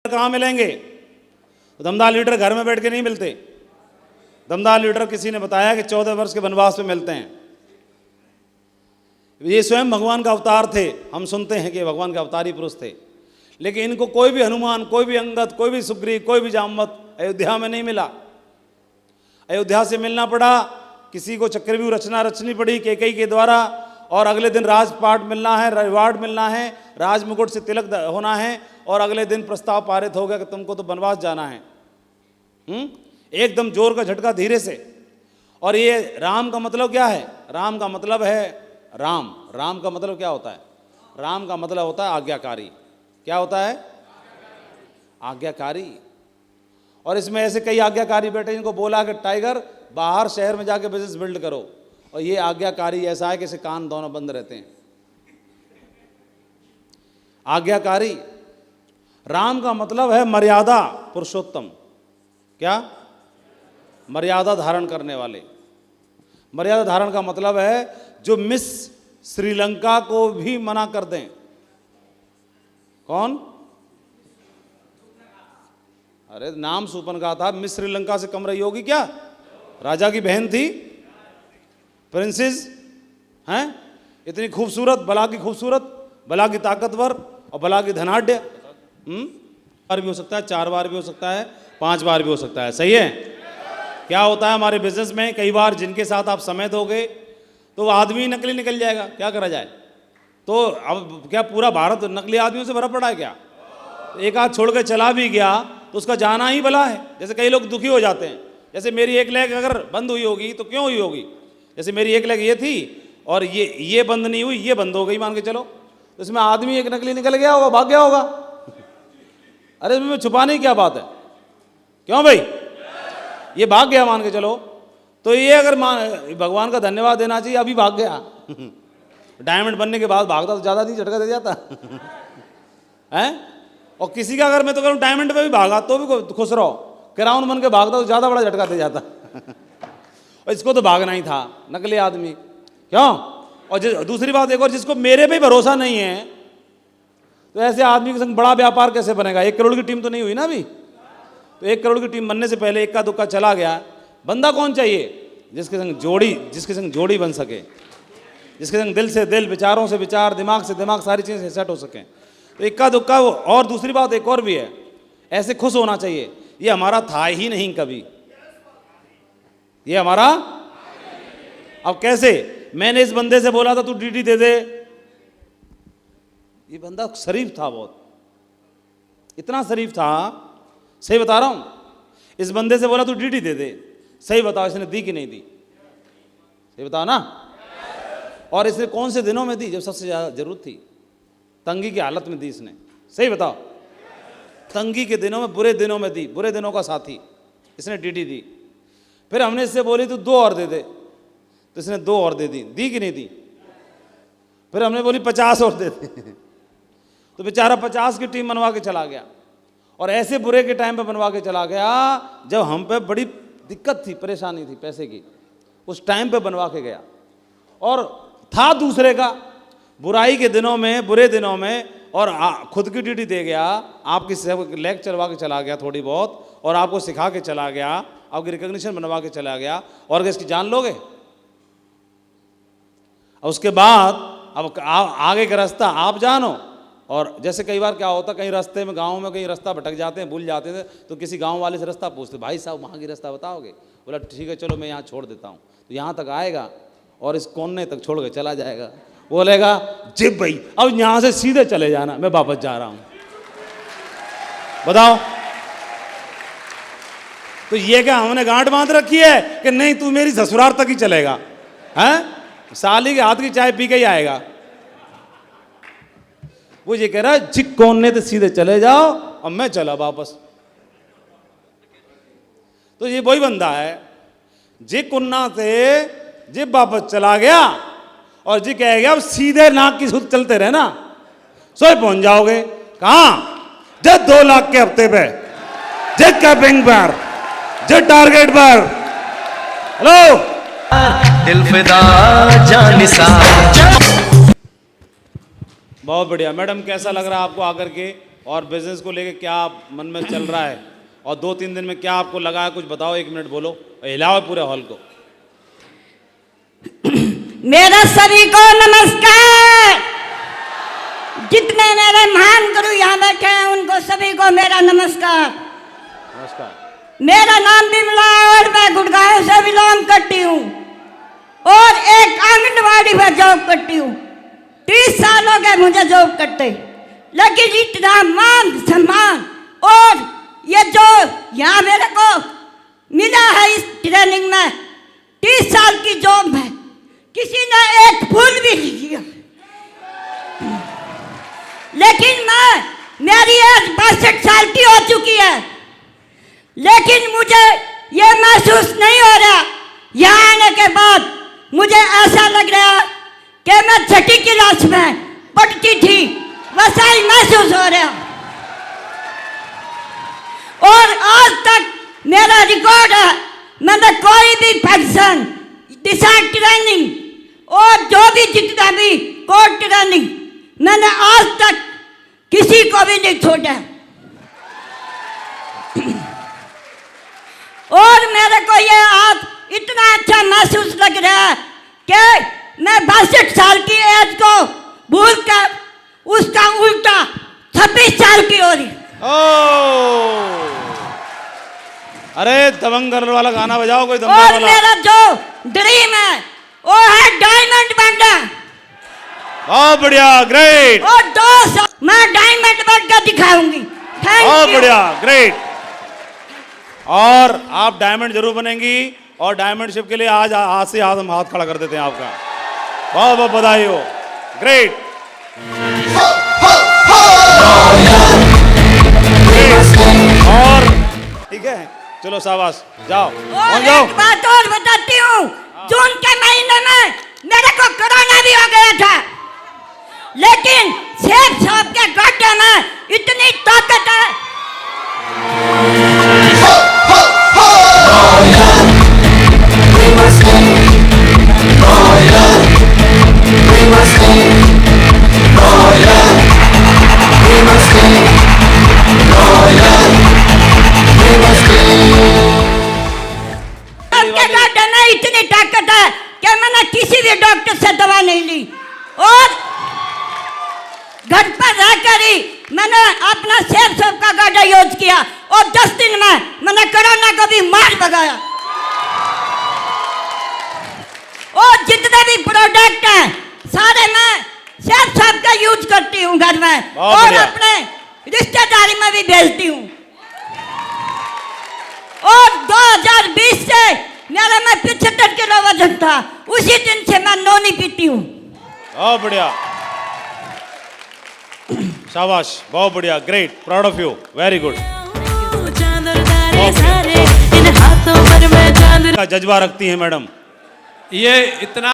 कहाँ मिलेंगे? तो दमदार लीडर घर में बैठ के नहीं मिलते। दमदार लीडर किसी ने बताया कि 14 वर्ष के वनवास में मिलते हैं। ये स्वयं भगवान का अवतार थे। हम सुनते हैं कि भगवान के अवतारी पुरुष थे, लेकिन इनको कोई भी हनुमान, कोई भी अंगद, कोई भी सुग्रीव, कोई भी जामवंत अयोध्या में नहीं मिला। अयोध्या से मिलना पड़ा, किसी को चक्रव्यूह रचना रचनी पड़ी कैकेयी के द्वारा, और अगले दिन राजपाट मिलना है, रिवार्ड मिलना है, राजमुकुट से तिलक होना है, और अगले दिन प्रस्ताव पारित हो गया कि तुमको तो वनवास जाना है। एकदम जोर का झटका धीरे से। और ये राम का मतलब क्या है? राम का मतलब है राम। राम का मतलब क्या होता है? राम का मतलब होता है आज्ञाकारी। क्या होता है? आज्ञाकारी। और इसमें ऐसे कई आज्ञाकारी बैठे जिनको बोला कि टाइगर बाहर शहर में जाके बिजनेस बिल्ड करो, और ये आज्ञाकारी ऐसा है कि इसे कान दोनों बंद रहते हैं। आज्ञाकारी। राम का मतलब है मर्यादा पुरुषोत्तम। क्या? मर्यादा धारण करने वाले। मर्यादा धारण का मतलब है जो मिस श्रीलंका को भी मना कर दें। कौन? अरे नाम सुपनखा था, मिस श्रीलंका से कम रही होगी क्या? राजा की बहन थी, प्रिंसेस हैं, इतनी खूबसूरत, भला की खूबसूरत, भला की ताकतवर और भला की धनाढ्य। बार भी हो सकता है, 4 बार भी हो सकता है, 5 बार भी हो सकता है। सही है? क्या होता है हमारे बिजनेस में, कई बार जिनके साथ आप समय दोगे तो वो आदमी नकली निकल जाएगा। क्या करा जाए? तो अब क्या पूरा भारत नकली आदमियों से भरा पड़ा है क्या? एक आध छोड़ के चला भी गया तो उसका जाना ही भला है। जैसे कई लोग दुखी हो जाते हैं, जैसे मेरी एक लेग अगर बंद हुई होगी तो क्यों हुई होगी? जैसे मेरी एक लेग ये थी और ये बंद नहीं हुई, ये बंद हो गई मान के चलो, तो इसमें आदमी एक नकली निकल गया होगा, भाग गया होगा। अरे इसमें छुपाने की क्या बात है? क्यों भाई? ये भाग गया मान के चलो, तो ये अगर भगवान का धन्यवाद देना चाहिए, अभी भाग गया। डायमंड बनने के बाद भागता तो ज़्यादा नहीं झटका दे जाता है। और किसी का अगर मैं तो करूँ डायमंड पे भी भागा तो भी खुश रहो, क्राउन बन के भागता तो ज़्यादा बड़ा झटका दे जाता। और इसको तो भागना ही था, नकली आदमी। क्यों? और दूसरी बात एक और, जिसको मेरे पे भरोसा नहीं है तो ऐसे आदमी के संग बड़ा व्यापार कैसे बनेगा? 1 करोड़ की टीम तो नहीं हुई ना अभी। तो 1 करोड़ की टीम बनने से पहले इक्का दुक्का चला गया। बंदा कौन चाहिए? जिसके संग जोड़ी बन सके, जिसके संग दिल से दिल, विचारों से विचार, दिमाग से दिमाग, सारी चीज़ें सेट हो सकें। तो इक्का दुक्का वो। और दूसरी बात एक और भी है, ऐसे खुश होना चाहिए, ये हमारा था ही नहीं कभी, ये हमारा। अब कैसे? मैंने इस बंदे से बोला था तू डीडी दे दे, ये बंदा शरीफ था बहुत, इतना शरीफ था, सही बता रहा हूं। इस बंदे से बोला तू डीडी दे दे, सही बताओ इसने दी कि नहीं दी? सही बताओ ना। और इसने कौन से दिनों में दी? जब सबसे ज्यादा जरूरत थी, तंगी की हालत में दी इसने। सही बताओ। तंगी के दिनों में, बुरे दिनों में दी, बुरे दिनों का साथी, इसने डीडी दी। फिर हमने इससे बोली तू 2 और दे दे, तो इसने 2 और दे दी कि नहीं दी? फिर हमने बोली 50 और दे दे, तो बेचारा 50 की टीम बनवा के चला गया। और ऐसे बुरे के टाइम पे बनवा के चला गया जब हम पे बड़ी दिक्कत थी, परेशानी थी पैसे की, उस टाइम पे बनवा के गया। और था दूसरे का, बुराई के दिनों में, बुरे दिनों में, और खुद की ड्यूटी दे गया, आपकी लेग चलवा के चला गया थोड़ी बहुत, और आपको सिखा के चला गया, आपकी रिकॉग्निशन बनवा के चला गया, और इसकी जान लोगे? और उसके बाद अब आगे का रास्ता आप जानो। और जैसे कई बार क्या होता, कहीं रास्ते में, गाँव में कहीं रास्ता भटक जाते हैं, भूल जाते थे, तो किसी गाँव वाले से रास्ता पूछते, भाई साहब वहाँ की रास्ता बताओगे? बोला ठीक है चलो मैं यहाँ छोड़ देता हूँ। तो यहाँ तक आएगा और इस कोने तक छोड़ के चला जाएगा, बोलेगा जी भाई अब यहाँ से सीधे चले जाना, मैं वापस जा रहा हूँ। बताओ। तो ये क्या हमने गांठ बांध रखी है कि नहीं तू मेरी ससुराल तक ही चलेगा? हैं? साली के हाथ की चाय पी के ही आएगा। वो ये कह रहा है जी कोने तो सीधे चले जाओ, अब मैं चला वापस। तो ये वही बंदा है जी कुन्ना से जी वापस चला गया, और जी कह गया अब सीधे नाक की सुध चलते रहना, सोए पहुंच जाओगे। कहां? जे 2 लाख के हफ्ते पे, जे कैपिंग पर, जे टारगेट पर। हेलो दिल फिदा जानिसा। बहुत बढ़िया मैडम, कैसा लग रहा है आपको आकर के? और बिजनेस को लेके क्या मन में चल रहा है, और 2-3 दिन में क्या आपको लगा है, कुछ बताओ, 1 मिनट बोलो, हिलाओ पूरे हॉल को। मेरा सभी को नमस्कार। जितने मेरे महान गुरु यहाँ बैठे हैं उनको सभी को मेरा नमस्कार। नमस्कार। मेरा नाम बिमला है और मैं गुड़गांव से बिलोंग करती हूँ और एक आंगनबाड़ी में जॉब करती हूँ। 30 साल हो गए मुझे जॉब करते, लेकिन इतना मान सम्मान और ये जो यहाँ मेरे को मिला है इस ट्रेनिंग में, 30 साल की जॉब में किसी ने एक फूल भी नहीं किया। लेकिन मेरी एज 62 साल की हो चुकी है, लेकिन मुझे ये महसूस नहीं हो रहा। यहाँ आने के बाद मुझे ऐसा लग रहा कि मैं 6ठी क्लास में पढ़ती थी, वैसा ही महसूस हो रहा। और आज तक मेरा रिकॉर्ड है, मैंने कोई भी फंक्शन, दिशा ट्रेनिंग और जो भी जितना भी कोर्ट ट्रेनिंग मैंने आज तक किसी को भी नहीं छोड़ा। और मेरे को ये आज इतना अच्छा महसूस लग रहा है कि मैं 62 साल की एज को भूलकर उसका उल्टा 26 साल की हो रही। अरे दबंग वाला गाना बजाओ कोई, दबंग और वाला। मेरा जो ड्रीम है वो है डायमंड बनना। बहुत बढ़िया, ग्रेट। और 2 साल मैं डायमंड बनकर दिखाऊंगी। बहुत बढ़िया, ग्रेट। और आप डायमंड जरूर बनेंगी, और डायमंड शिप के लिए आज से हम हाथ खड़ा कर देते हैं आपका। बहुत बहुत बधाई हो, ग्रेट। और ठीक है, चलो शाबाश, जाओ और जाओ। एक बात और बताती हूँ, जून के महीने में मेरे को कोरोना भी हो गया था, लेकिन शेख साहब के गड्ढे में इतनी ताकत है। आपके गड्ढे में इतनी ताकत है कि मैंने किसी भी डॉक्टर से दवा नहीं ली, और घर पर रहकर ही मैंने अपना शेर सब का गड्ढा यूज किया, और 10 दिन में मैंने कोरोना को भी मार भगाया। और जितने भी प्रोडक्ट हैं सारे मैं शेर सब का यूज करती हूँ घर में, और अपने रिश्तेदारी में भी भेजती हूँ। और 2020 से मेरा मैं 75 किलो वजन था, उसी दिन से मैं नोनी पीती हूँ। बहुत बढ़िया, शाबाश, बहुत बढ़िया, great, proud of you, very good. जज्बा रखती हैं मैडम, ये इतना